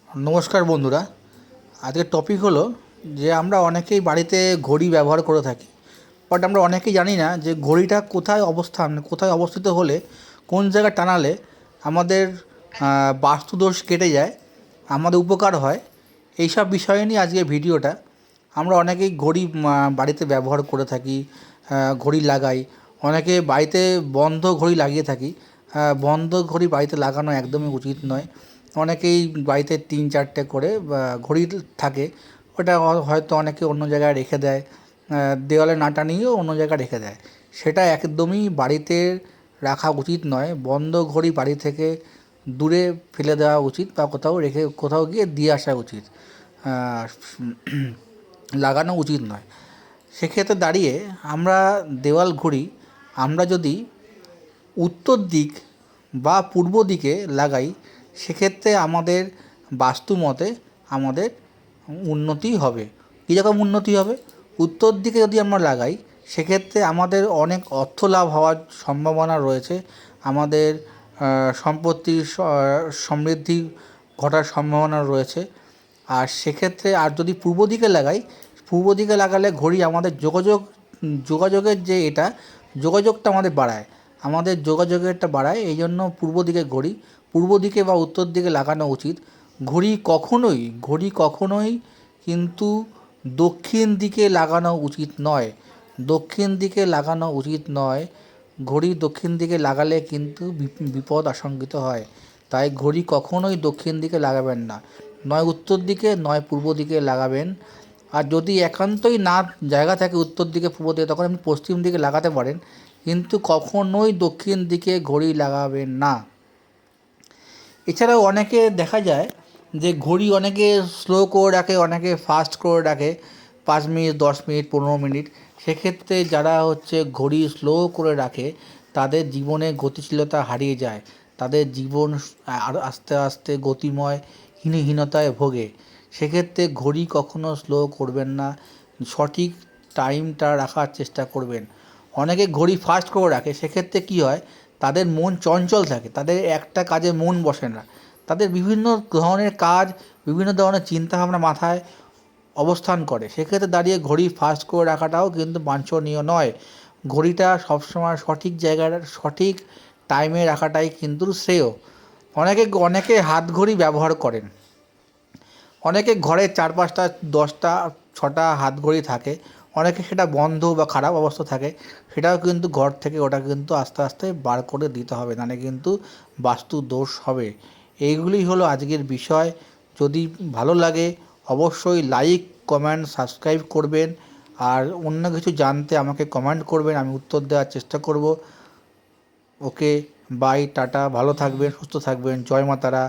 নমস্কার বন্ধুরা। আজকের টপিক হলো যে আমরা অনেকেই বাড়িতে ঘড়ি ব্যবহার করে থাকি, বাট আমরা অনেকেই জানি না যে ঘড়িটা কোথায় অবস্থিত হলে কোন জায়গায় টানালে আমাদের বাস্তুদোষ কেটে যায়, আমাদের উপকার হয়। এই সব বিষয় নিয়ে আজকে ভিডিওটা। আমরা অনেকেই ঘড়ি বাড়িতে ব্যবহার করে থাকি, ঘড়ি লাগাই। অনেকে বাড়িতে বন্ধ ঘড়ি লাগিয়ে থাকি। বন্ধ ঘড়ি বাড়িতে লাগানো একদমই উচিত নয়। অনেকেই বাড়িতে 3-4টে করে ঘড়ি থাকে, ওটা হয়তো অনেকে অন্য জায়গায় রেখে দেয়, দেওয়ালে না টানিয়েও অন্য জায়গায় রেখে দেয়। সেটা একদমই বাড়িতে রাখা উচিত নয়। বন্ধ ঘড়ি বাড়ি থেকে দূরে ফেলে দেওয়া উচিত বা কোথাও গিয়ে দিয়ে আসা উচিত, লাগানো উচিত নয়। সেক্ষেত্রে দাঁড়িয়ে আমরা দেওয়াল ঘড়ি আমরা যদি উত্তর দিক বা পূর্ব দিকে লাগাই, সেক্ষেত্রে আমাদের বাস্তু মতে আমাদের উন্নতি হবে। কীরকম উন্নতি হবে? উত্তর দিকে যদি আমরা লাগাই, সেক্ষেত্রে আমাদের অনেক অর্থ লাভ হওয়ার সম্ভাবনা রয়েছে। আমাদের সম্পত্তির সমৃদ্ধি ঘটার সম্ভাবনা রয়েছে। আর সেক্ষেত্রে যদি পূর্ব দিকে লাগাই, পূর্ব দিকে লাগালে ঘড়ি আমাদের যোগাযোগের যে যোগাযোগটা আমাদের বাড়ায়, যোগাযোগেরটা বাড়ায়। এই জন্য পূর্ব দিকে বা উত্তর দিকে লাগানো উচিত। ঘড়ি কখনোই কিন্তু দক্ষিণ দিকে লাগানো উচিত নয়। ঘড়ি দক্ষিণ দিকে লাগালে কিন্তু বিপদ আশঙ্কিত হয়। তাই ঘড়ি কখনোই দক্ষিণ দিকে লাগাবেন না, নয় উত্তর দিকে নয় পূর্ব দিকে লাগাবেন। আর যদি একান্তই না জায়গা থাকে উত্তর দিকে পূর্ব দিকে, তখন আপনি পশ্চিম দিকে লাগাতে পারেন, কিন্তু কখনোই দক্ষিণ দিকে ঘড়ি লাগাবেন না। এছাড়াও অনেকে দেখা যায় যে ঘড়ি অনেকে স্লো করে রাখে, অনেকে ফাস্ট করে রাখে, 5 মিনিট, 10 মিনিট, 15 মিনিট। সেক্ষেত্রে যারা ঘড়ি স্লো করে রাখে, তাদের জীবনে গতিশীলতা হারিয়ে যায়। তাদের জীবন আরও আস্তে আস্তে গতিময় হীনতায় ভোগে। সেক্ষেত্রে ঘড়ি কখনো স্লো করবেন না, সঠিক টাইমটা রাখার চেষ্টা করবেন। অনেকে ঘড়ি ফাস্ট করে রাখে, সেক্ষেত্রে কী হয়, তাদের মন চঞ্চল থাকে, তাদের একটা কাজে মন বসে না। তাদের বিভিন্ন ধরনের কাজ, বিভিন্ন ধরনের চিন্তাভাবনা মাথায় অবস্থান করে। সেক্ষেত্রে দাঁড়িয়ে ঘড়ি ফাস্ট করে রাখাটাও কিন্তু বাঞ্ছনীয় নয়। ঘড়িটা সবসময় সঠিক জায়গায়, সঠিক টাইমে রাখাটাই কিন্তু শ্রেয়। অনেকে হাত ঘড়ি ব্যবহার করেন। অনেকে ঘরে 4-5টা, 10টা, 6টা হাত ঘড়ি থাকে। অনেকে সেটা বন্ধ বা খারাপ অবস্থা থাকে, সেটাও কিন্তু ঘর থেকে ওটা কিন্তু আস্তে আস্তে বার করে দিতে হবে, নাহলে কিন্তু বাস্তু দোষ হবে। এইগুলি হলো আজকের বিষয়। যদি ভালো লাগে অবশ্যই লাইক, কমেন্ট, সাবস্ক্রাইব করবেন। আর অন্য কিছু জানতে আমাকে কমেন্ট করবেন, আমি উত্তর দেওয়ার চেষ্টা করব। ওকে, বাই, টাটা, ভালো থাকবেন, সুস্থ থাকবেন, জয় মা তারা।